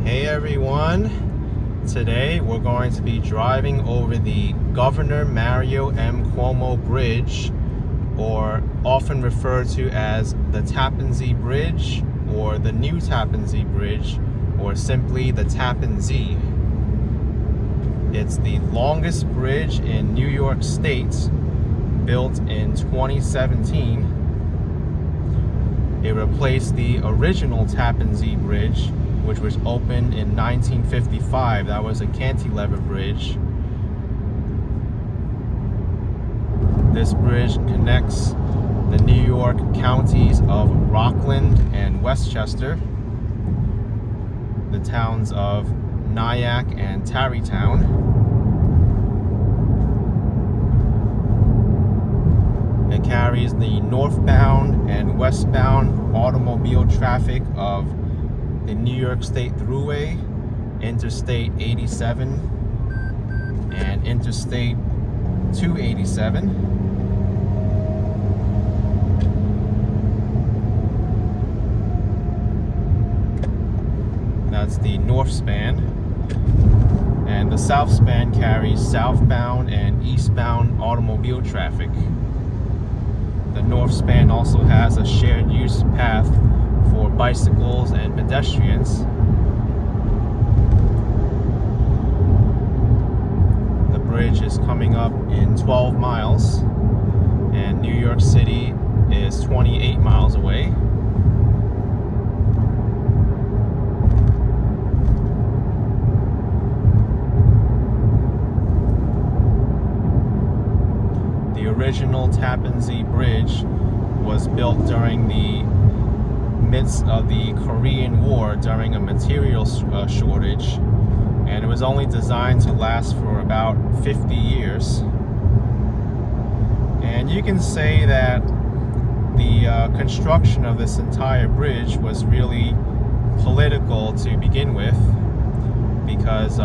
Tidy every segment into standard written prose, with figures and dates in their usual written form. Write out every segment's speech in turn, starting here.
Hey everyone, today we're going to be driving over the Governor Mario M. Cuomo Bridge, or often referred to as the Tappan Zee Bridge, or the new Tappan Zee Bridge, or simply the Tappan Zee. It's the longest bridge in New York State, built in 2017. It replaced the original Tappan Zee Bridge, which was opened in 1955. That was a cantilever bridge. This bridge connects the New York counties of Rockland and Westchester, the towns of Nyack and Tarrytown. It carries the northbound and westbound automobile traffic of the New York State Thruway, Interstate 87, and Interstate 287. That's the north span. And the south span carries southbound and eastbound automobile traffic. The north span also has a shared use path for bicycles and pedestrians. The bridge is coming up in 12 miles, and New York City is 28 miles away. The original Tappan Zee Bridge was built during the midst of the Korean War during a material shortage, and it was only designed to last for about 50 years. And you can say that the construction of this entire bridge was really political to begin with, because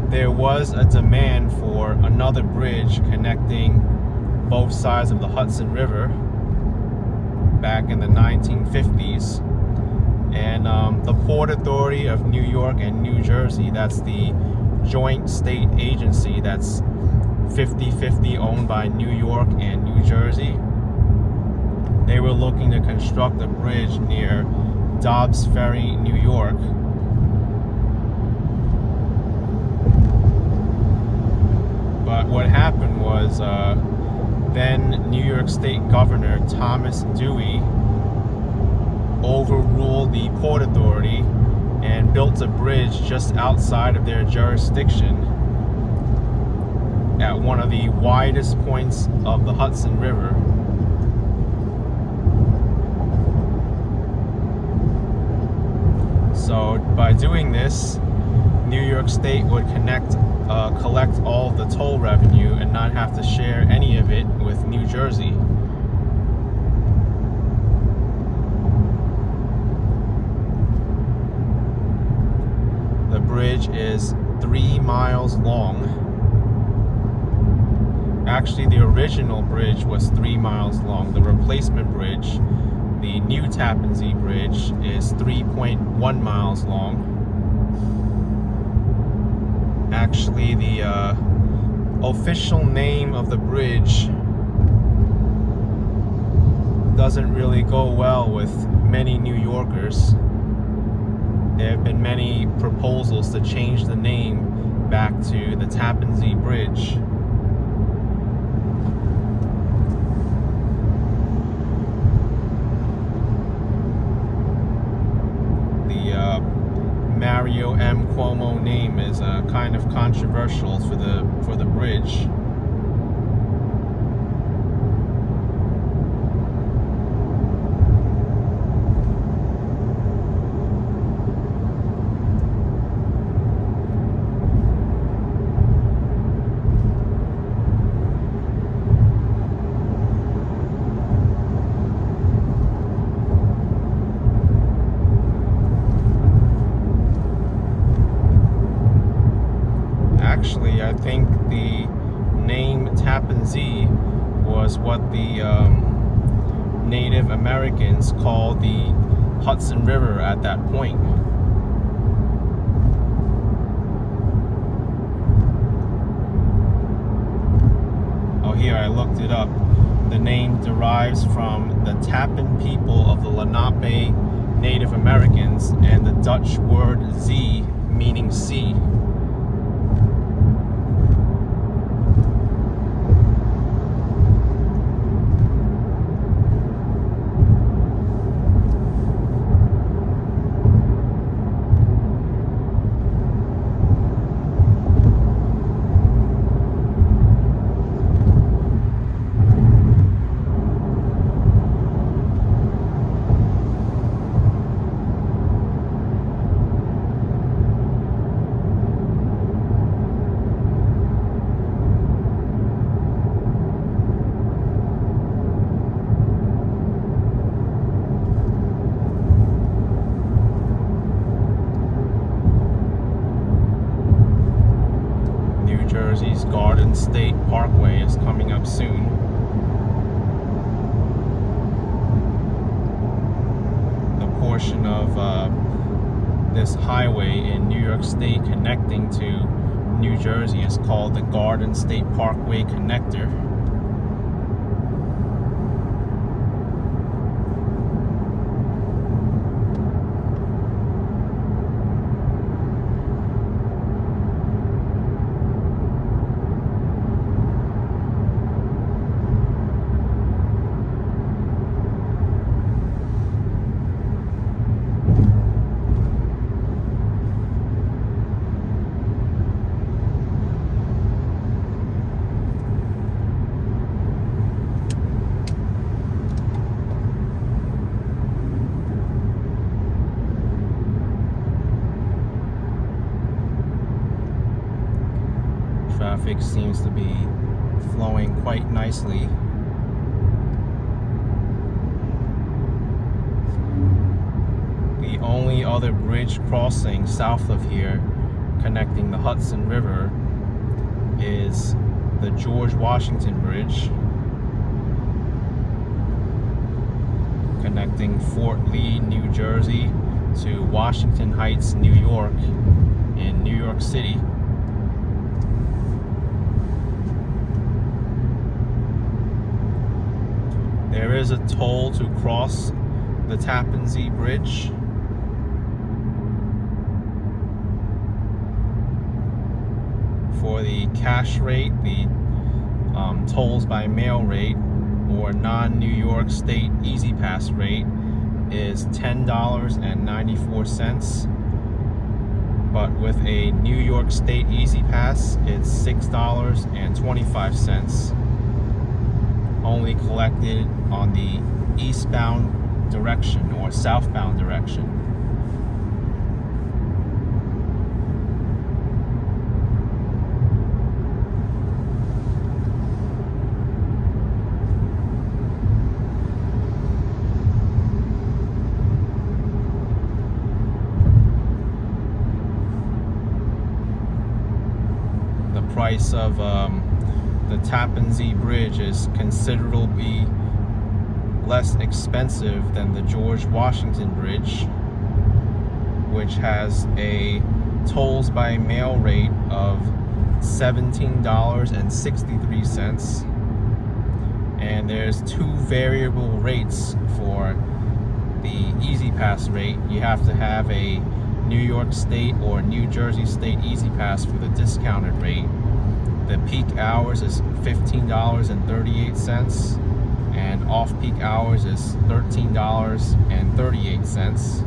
there was a demand for another bridge connecting both sides of the Hudson River back in the 1950s. And the Port Authority of New York and New Jersey, that's the joint state agency that's 50-50 owned by New York and New Jersey, they were looking to construct a bridge near Dobbs Ferry, New York. But what happened was then New York State Governor Thomas Dewey overruled the Port Authority and built a bridge just outside of their jurisdiction at one of the widest points of the Hudson River. So by doing this, New York State would collect all of the toll revenue and not have to share any of it with New Jersey. The bridge is 3 miles long. Actually, the original bridge was 3 miles long. The replacement bridge, the new Tappan Zee Bridge, is 3.1 miles long. Actually, the official name of the bridge doesn't really go well with many New Yorkers. There have been many proposals to change the name back to the Tappan Zee Bridge. Mario M. Cuomo name is kind of controversial for the bridge. Actually, I think the name Tappan Zee was what the Native Americans called the Hudson River at that point. here, I looked it up. The name derives from the Tappan people of the Lenape Native Americans and the Dutch word zee, meaning sea. Jersey's Garden State Parkway is coming up soon. The portion of this highway in New York State connecting to New Jersey is called the Garden State Parkway Connector. Traffic seems to be flowing quite nicely. The only other bridge crossing south of here connecting the Hudson River is the George Washington Bridge, connecting Fort Lee, New Jersey to Washington Heights, New York in New York City. There is a toll to cross the Tappan Zee Bridge. For the cash rate, the tolls by mail rate or non-New York State Easy Pass rate is $10.94. But with a New York State Easy Pass, it's $6.25. Only collected on the eastbound direction or southbound direction. The price of the Tappan Zee Bridge is considerably less expensive than the George Washington Bridge, which has a tolls by mail rate of $17.63, and there's two variable rates for the Easy Pass rate. You have to have a New York State or New Jersey State Easy Pass for the discounted rate. The peak hours is $15.38, and off-peak hours is $13.38.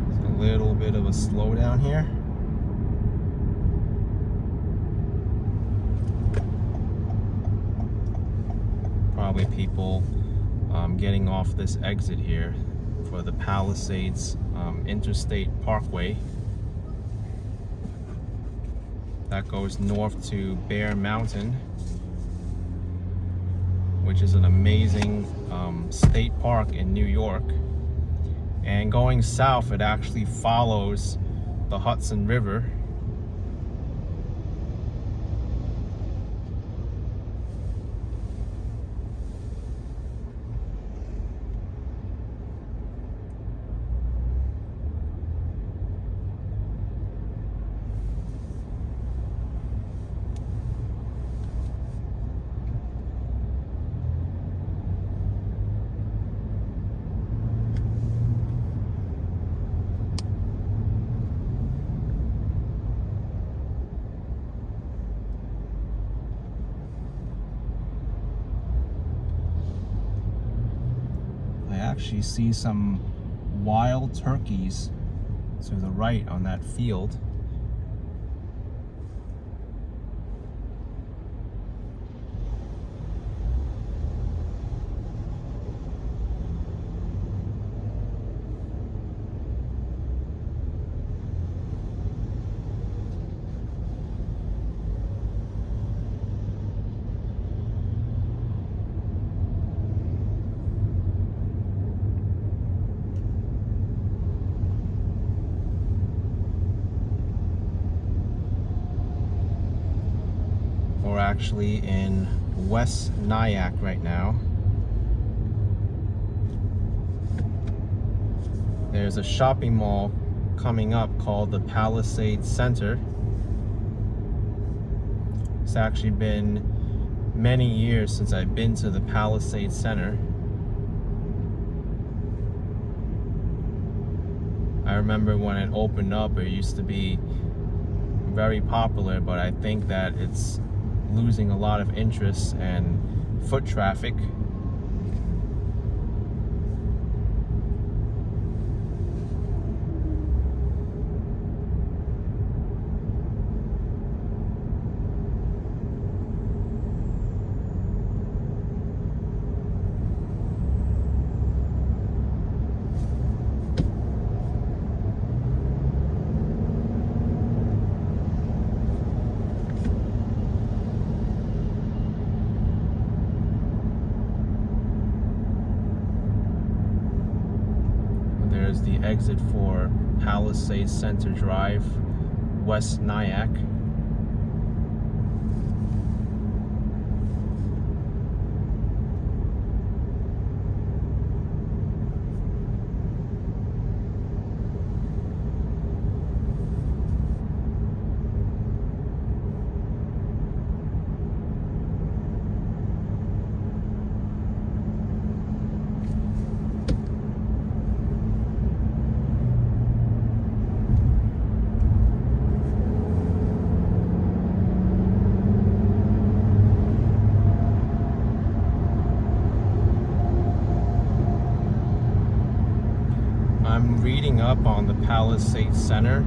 It's a little bit of a slowdown here. Probably people getting off this exit here for the Palisades Interstate Parkway. That goes north to Bear Mountain, which is an amazing state park in New York. And going south, it actually follows the Hudson River. actually see some wild turkeys to the right on that field. We're actually in West Nyack right now. There's a shopping mall coming up called the Palisades Center. It's actually been many years since I've been to the Palisades Center. I remember when it opened up, it used to be very popular, but I think that it's losing a lot of interest and foot traffic. There's the exit for Palisades Center Drive, West Nyack. I'm reading up on the Palisades Center.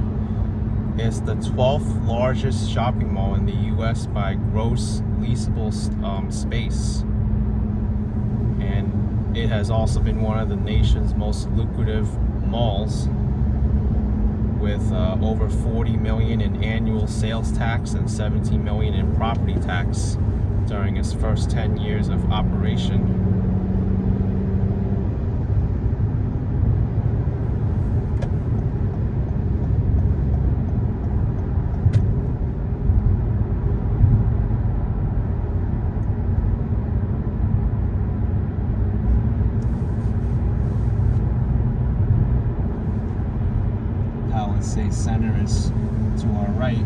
It's the 12th largest shopping mall in the U.S. by gross leasable space. And it has also been one of the nation's most lucrative malls, with over $40 million in annual sales tax and $17 million in property tax during its first 10 years of operation. Palisades Center is to our right.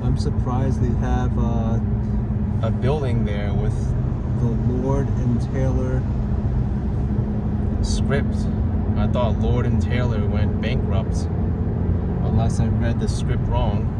I'm surprised they have a building there with the Lord and Taylor script. I thought Lord and Taylor went bankrupt, unless I read the script wrong.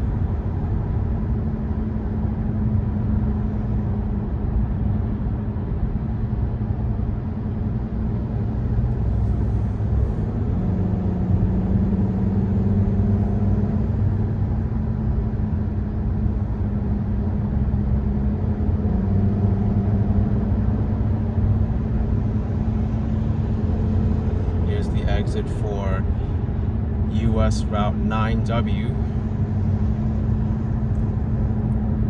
Here's the exit for US Route 9W,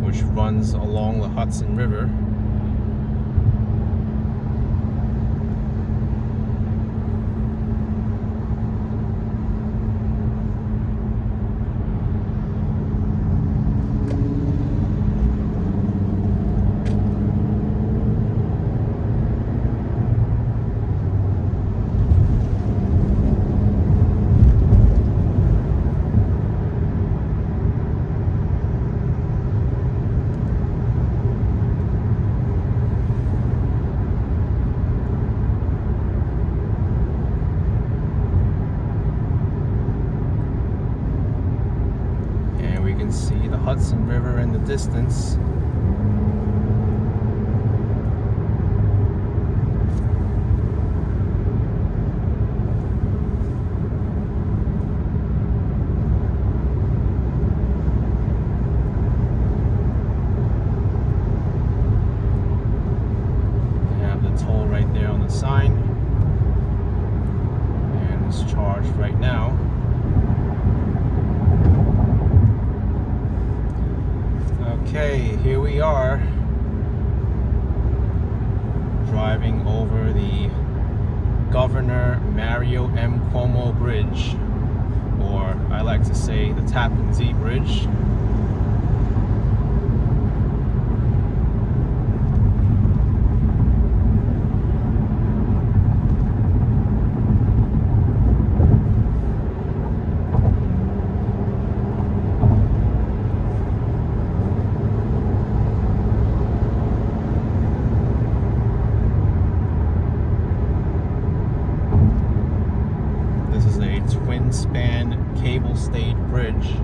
which runs along the Hudson River. can see the Hudson River in the distance. Toll right there on the sign, and it's charged right now. Okay, here we are driving over the Governor Mario M. Cuomo Bridge, or I like to say the Tappan Zee Bridge. Twin span cable stayed bridge.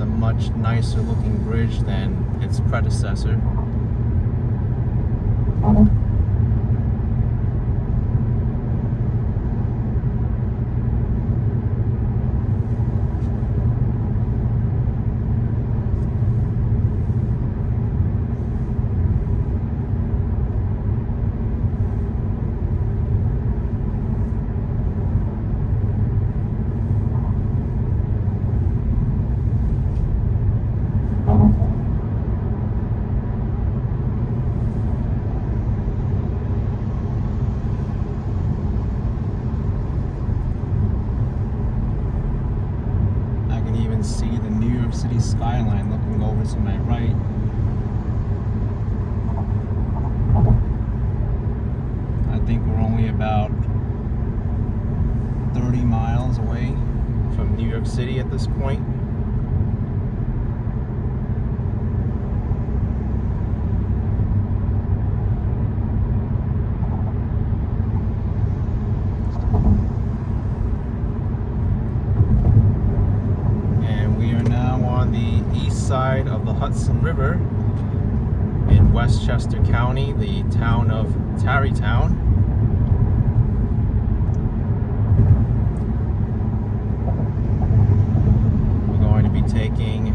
A much nicer looking bridge than its predecessor. See the New York City skyline looking over to my right. I think we're only about 30 miles away from New York City at this point. Side of the Hudson River in Westchester County, the town of Tarrytown. We're going to be taking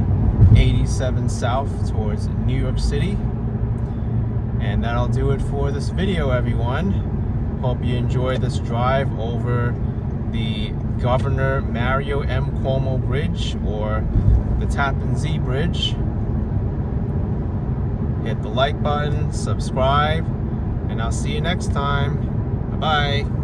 87 south towards New York City, and that'll do it for this video, everyone. Hope you enjoyed this drive over the Governor Mario M. Cuomo Bridge, or the Tappan Zee Bridge. Hit the like button, subscribe, and I'll see you next time. Bye-bye.